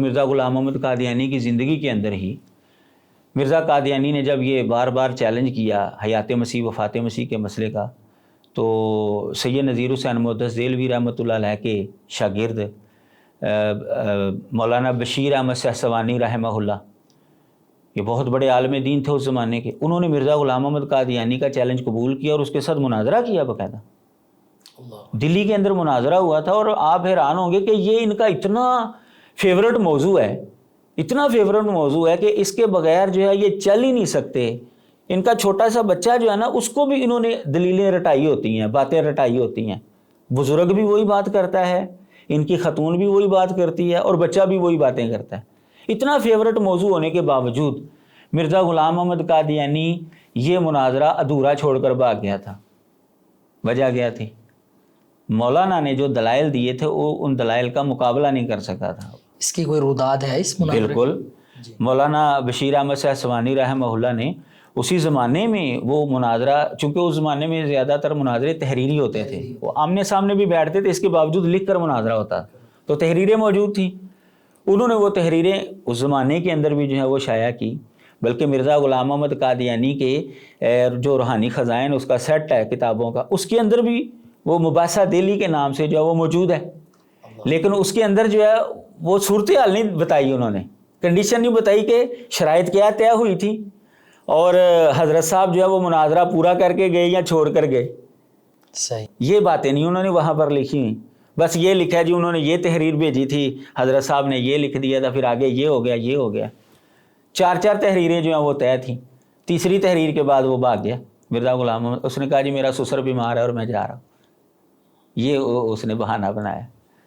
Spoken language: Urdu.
مرزا غلام محمد قادیانی کی زندگی کے اندر ہی مرزا قادیانی نے جب یہ بار بار چیلنج کیا حیات مسیح وفات مسیح کے مسئلے کا، تو سید نذیر حسین محدث دہلوی رحمۃ اللہ علیہ کے شاگرد مولانا بشیر احمد سہسوانی رحمہ اللہ، یہ بہت بڑے عالم دین تھے اس زمانے کے، انہوں نے مرزا غلام محمد قادیانی کا چیلنج قبول کیا اور اس کے ساتھ مناظرہ کیا باقاعدہ۔ دلی کے اندر مناظرہ ہوا تھا، اور آپ حیران ہوں گے کہ یہ ان کا اتنا فیورٹ موضوع ہے، اتنا فیورٹ موضوع ہے کہ اس کے بغیر جو ہے یہ چل ہی نہیں سکتے۔ ان کا چھوٹا سا بچہ جو ہے نا، اس کو بھی انہوں نے دلیلیں رٹائی ہوتی ہیں، باتیں رٹائی ہوتی ہیں، بزرگ بھی وہی بات کرتا ہے، ان کی خاتون بھی وہی بات کرتی ہے، اور بچہ بھی وہی باتیں کرتا ہے۔ اتنا فیورٹ موضوع ہونے کے باوجود مرزا غلام محمد قادیانی یہ مناظرہ ادھورا چھوڑ کر بھاگ گیا تھا۔ وجہ کیا تھی؟ مولانا نے جو دلائل دیے تھے وہ ان دلائل کا مقابلہ نہیں کر سکا تھا۔ اس کی کوئی روداد ہے اس مناظرے؟ بالکل۔ مولانا بشیر احمد سہسوانی رحمہ اللہ نے اسی زمانے میں وہ مناظرہ، چونکہ اس زمانے میں زیادہ تر مناظرے تحریری ہوتے تھے، وہ آمنے سامنے بھی بیٹھتے تھے، اس کے باوجود لکھ کر مناظرہ ہوتا، تو تحریریں موجود تھیں۔ انہوں نے وہ تحریریں اس زمانے کے اندر بھی جو ہے وہ شائع کی، بلکہ مرزا غلام محمد قادیانی کے جو روحانی خزائن اس کا سیٹ ہے کتابوں کا، اس کے اندر بھی وہ مباحثہ دہلی کے نام سے جو ہے وہ موجود ہے، لیکن اس کے اندر جو ہے وہ صورتحال نہیں بتائی، انہوں نے کنڈیشن نہیں بتائی کہ شرائط کیا طے ہوئی تھی، اور حضرت صاحب جو ہے وہ مناظرہ پورا کر کے گئے یا چھوڑ کر گئے۔ صحیح، یہ باتیں نہیں انہوں نے وہاں پر لکھی ہوئی، بس یہ لکھا ہے جی انہوں نے یہ تحریر بھیجی تھی، حضرت صاحب نے یہ لکھ دیا تھا، پھر آگے یہ ہو گیا یہ ہو گیا۔ چار تحریریں جو ہیں وہ طے تھیں، تیسری تحریر کے بعد وہ بھاگ گیا مرزا غلام محمد، اس نے کہا جی میرا سسر بیمار ہے اور میں جا رہا ہوں، یہ اس نے بہانہ بنایا۔